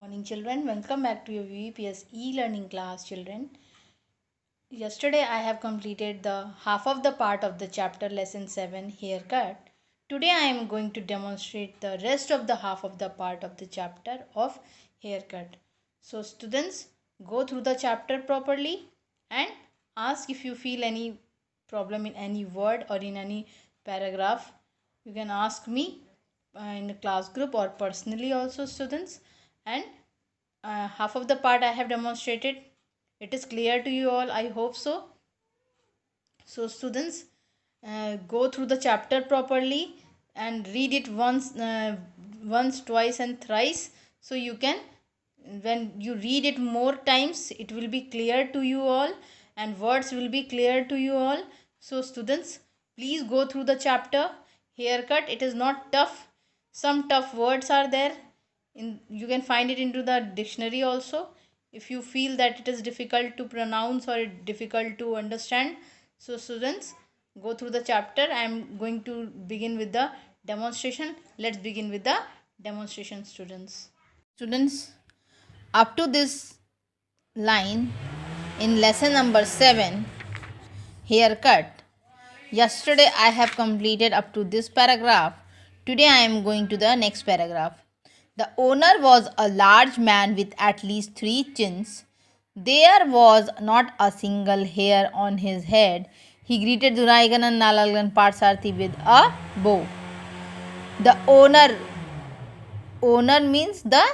Morning children, welcome back to your VVPS e-learning class children. Yesterday I have completed the half of the part of the chapter lesson 7 haircut. Today I am going to demonstrate the rest of the half of the part of the chapter of haircut. So students, go through the chapter properly and ask if you feel any problem in any word or in any paragraph. You can ask me in the class group or personally also students, and half of the part I have demonstrated. It is clear to you all, I hope so. So students, go through the chapter properly and read it once, twice and thrice, so you can, when you read it more times, it will be clear to you all and words will be clear to you all. So students, please go through the chapter haircut. It is not tough. Some tough words are there, you can find it into the dictionary also. If you feel that it is difficult to pronounce or difficult to understand, so students, go through the chapter. I am going to begin with the demonstration. Let's begin with the demonstration students. Students, up to this line in lesson number 7 haircut, yesterday I have completed up to this paragraph. Today I am going to the next paragraph. The owner was a large man with at least 3 chins. There was not a single hair on his head. He greeted Dunaigan and Nalalgan Parsarthi with a bow. The owner means the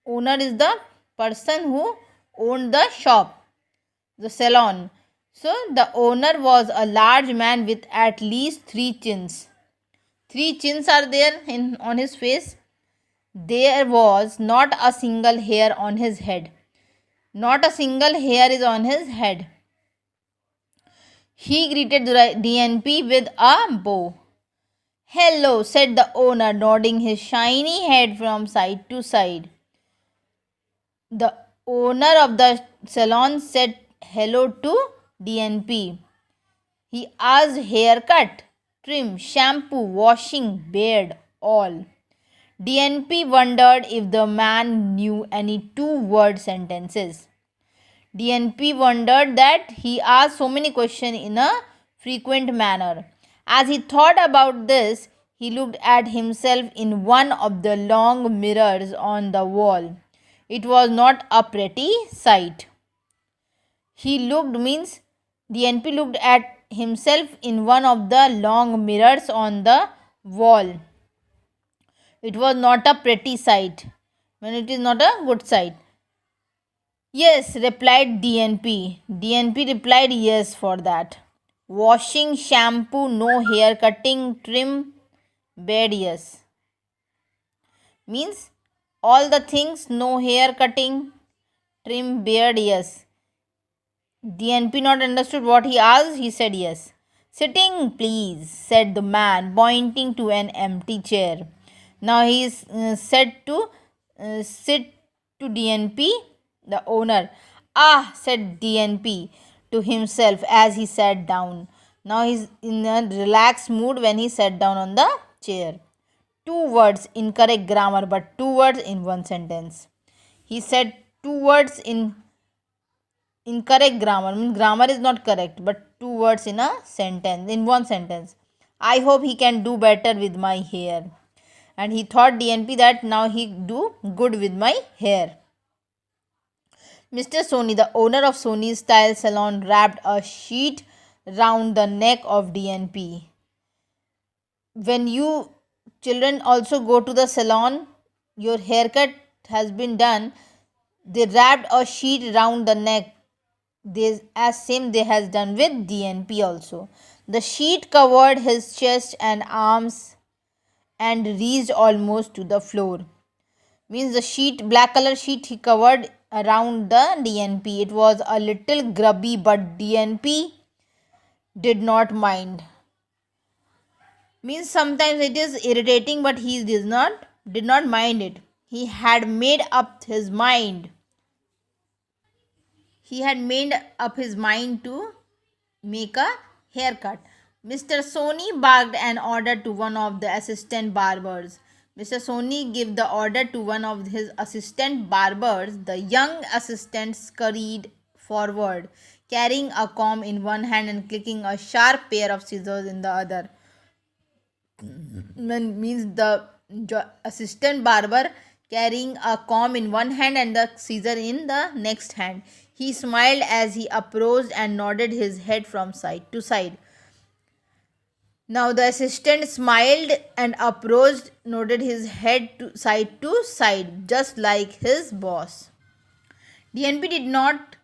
owner is the person who owned the shop, the salon. So the owner was a large man with at least 3 chins. 3 chins are there on his face. There was not a single hair on his head. Not a single hair is on his head. He greeted DNP with a bow. Hello, said the owner, nodding his shiny head from side to side. The owner of the salon said hello to DNP. He asked haircut, trim, shampoo, washing, beard, all. DNP wondered if the man knew any 2-word sentences. DNP wondered that he asked so many questions in a frequent manner. As he thought about this, he looked at himself in one of the long mirrors on the wall. It was not a pretty sight. He looked means DNP looked at himself in one of the long mirrors on the wall. It was not a pretty sight. When it is not a good sight. Yes, replied DNP. DNP replied yes for that. Washing, shampoo, no hair cutting, trim, beard, yes. Means all the things, no hair cutting, trim, beard, yes. DNP not understood what he asked. He said yes. Sitting, please, said the man, pointing to an empty chair. Now he is said to sit to DNP, the owner. Ah, said DNP to himself as he sat down. Now he is in a relaxed mood when he sat down on the chair. 2 words, incorrect grammar, but 2 words in one sentence. He said 2 words in incorrect grammar. Means grammar is not correct, but 2 words in a sentence, in one sentence. I hope he can do better with my hair. And he thought DNP that now he do good with my hair. Mr. Soni, the owner of Soni Style Salon, wrapped a sheet round the neck of DNP. When you children also go to the salon, your haircut has been done, they wrapped a sheet round the neck. As same they has done with DNP also. The sheet covered his chest and arms and reached almost to the floor. Means the sheet, black color sheet he covered around the DNP. It was a little grubby, but DNP did not mind. Means sometimes it is irritating, but he did not mind it. He had made up his mind. He had made up his mind to make a haircut. Mr. Soni barked an order to one of the assistant barbers. Mr. Sony gave the order to one of his assistant barbers. The young assistant scurried forward, carrying a comb in one hand and clicking a sharp pair of scissors in the other. Means the assistant barber carrying a comb in one hand and the scissor in the next hand. He smiled as he approached and nodded his head from side to side. Now the assistant smiled and approached, nodded his head to side, just like his boss. DNP did not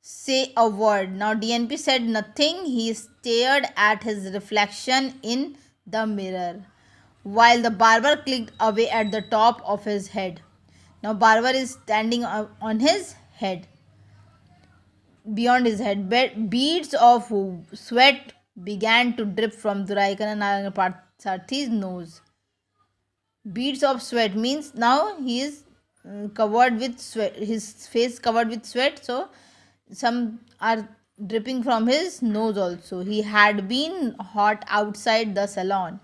say a word. Now DNP said nothing. He stared at his reflection in the mirror, while the barber clicked away at the top of his head. Now barber is standing on his head. Beyond his head, beads of sweat began to drip from Duraikan Parthathi's nose. Beads of sweat means now he is covered with sweat, his face covered with sweat, so some are dripping from his nose also. He had been hot outside the salon,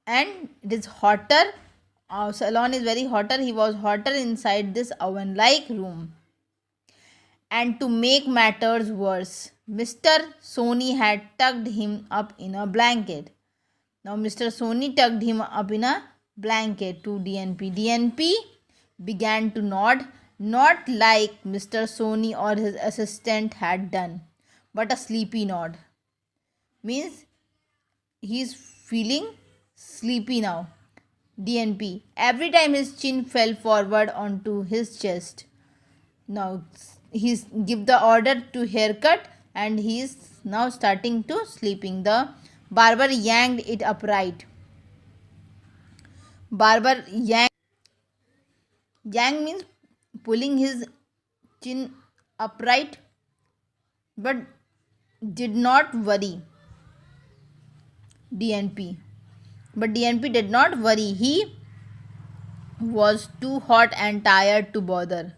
and it is hotter. Our salon is very hotter. He was hotter inside this oven-like room. And to make matters worse, Mr. Sony had tucked him up in a blanket. Now Mr. Sony tucked him up in a blanket to DNP. DNP began to nod, not like Mr. Sony or his assistant had done, but a sleepy nod. Means he is feeling sleepy now. DNP. Every time his chin fell forward onto his chest. Now he's give the order to haircut and he is now starting to sleeping. The barber yanked it upright. Barber yank means pulling his chin upright, but did not worry DNP. But DNP did not worry. He was too hot and tired to bother.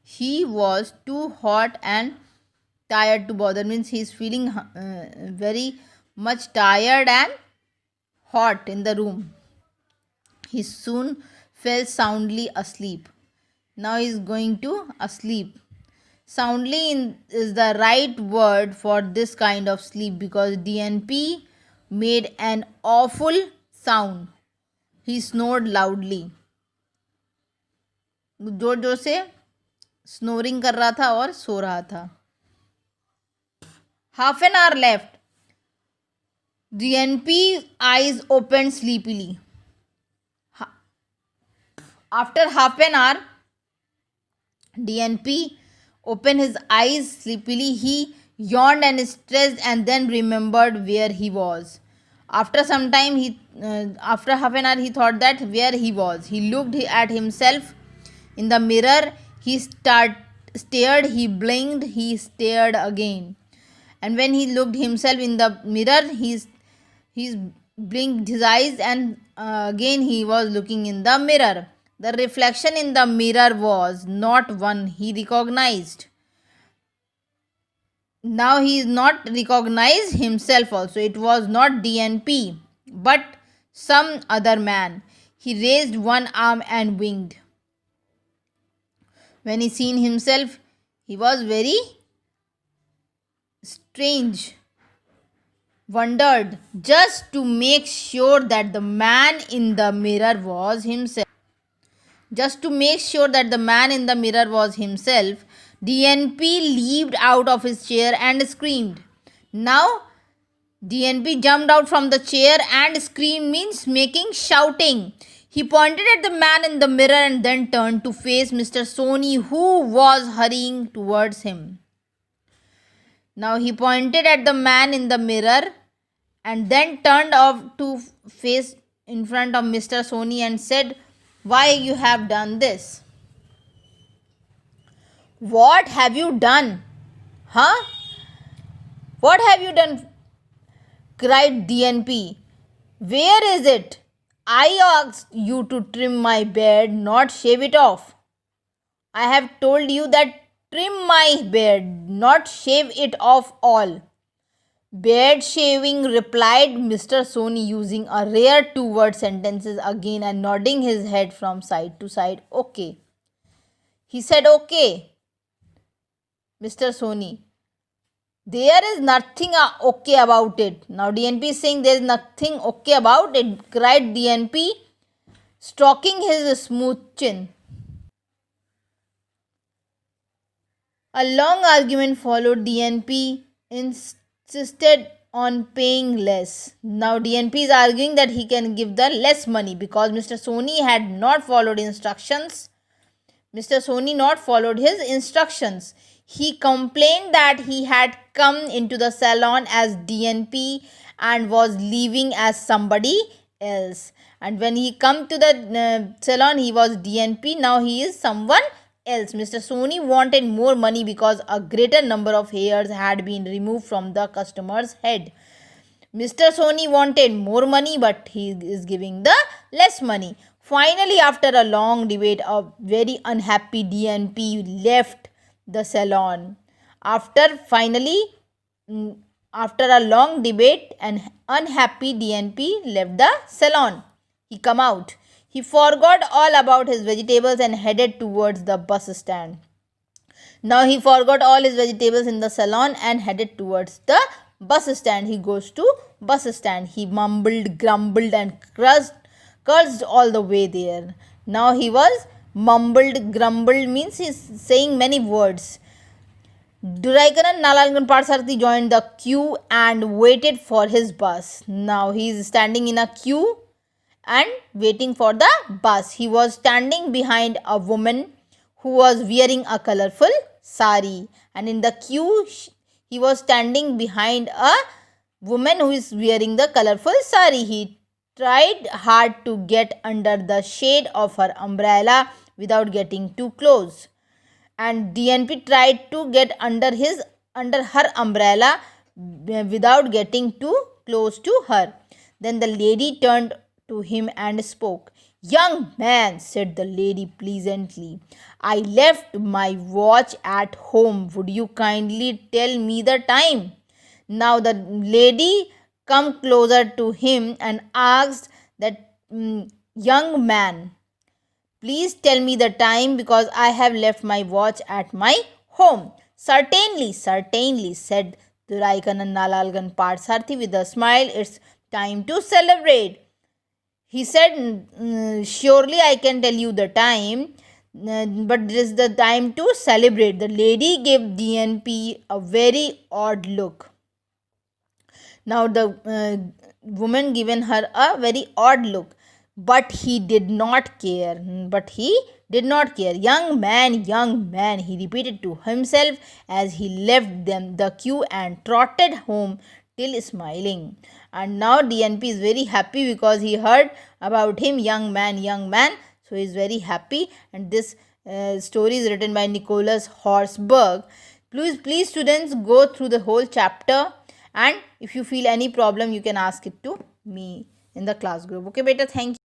He was too hot and tired to bother means he is feeling very much tired and hot in the room. He soon fell soundly asleep. Now he is going to asleep. Soundly is the right word for this kind of sleep because DNP made an awful sound. He snored loudly. जोर जोर से snoring कर रहा था और सो रहा था. Half an hour left. DNP's eyes opened sleepily. After half an hour, DNP opened his eyes sleepily. He yawned and stretched and then remembered where he was. After some time, after half an hour, he thought that where he was. He looked at himself in the mirror. He stared, he blinked, he stared again. And when he looked himself in the mirror, he blinked his eyes and again he was looking in the mirror. The reflection in the mirror was not one he recognized. Now he is not recognized himself also. It was not DNP, but some other man. He raised one arm and winked. When he seen himself, he was very strange, wondered, just to make sure that the man in the mirror was himself. Just to make sure that the man in the mirror was himself, DNP leaped out of his chair and screamed. Now, DNP jumped out from the chair and screamed means shouting. He pointed at the man in the mirror and then turned to face Mr. Sony, who was hurrying towards him. Now he pointed at the man in the mirror and then turned off to face in front of Mr. Sony and said, "Why you have done this? What have you done? Huh? What have you done?" cried DNP. "Where is it? I asked you to trim my beard, not shave it off. I have told you that trim my beard, not shave it off all. Beard shaving, replied Mr. Soni, using a rare two-word sentences again and nodding his head from side to side. Okay. He said, okay, Mr. Soni. There is nothing okay about it. Now DNP is saying there is nothing okay about it, cried DNP, stroking his smooth chin. A long argument followed. DNP insisted on paying less. Now DNP is arguing that he can give the less money because Mr. Soni had not followed instructions. Mr. Soni not followed his instructions. He complained that he had come into the salon as DNP and was leaving as somebody else. And when he come to the salon, he was DNP. Now he is someone else. Mr. Soni wanted more money because a greater number of hairs had been removed from the customer's head. Mr. Soni wanted more money, but he is giving the less money. Finally, after a long debate, a very unhappy DNP left the salon. After a long debate, an unhappy DNP left the salon. He come out. He forgot all about his vegetables and headed towards the bus stand. Now he forgot all his vegetables in the salon and headed towards the bus stand. He goes to bus stand. He mumbled, grumbled and cursed all the way there. Now he was mumbled, grumbled means he's saying many words. Duraikaran Nalalgan Parsarthi joined the queue and waited for his bus. Now he is standing in a queue and waiting for the bus. He was standing behind a woman who was wearing a colorful sari, and in the queue he was standing behind a woman who is wearing the colorful sari. He tried hard to get under the shade of her umbrella without getting too close, and DNP tried to get under her umbrella without getting too close to her. Then the lady turned to him and spoke. "Young man," said the lady pleasantly, "I left my watch at home. Would you kindly tell me the time?" Now the lady come closer to him and asked that young man, "Please tell me the time because I have left my watch at my home." Certainly, said Duraikanan Nalalgan Parsarthi with a smile. "It's time to celebrate." He said, "Surely I can tell you the time, but it is the time to celebrate." The lady gave DNP a very odd look. Now the woman given her a very odd look, but he did not care. Young man, he repeated to himself as he left the queue and trotted home till smiling. And now DNP is very happy because he heard about him, young man. So he is very happy. And this story is written by Nicholas Horsburgh. Please students, go through the whole chapter, and if you feel any problem you can ask it to me in the class group. Okay beta, thank you.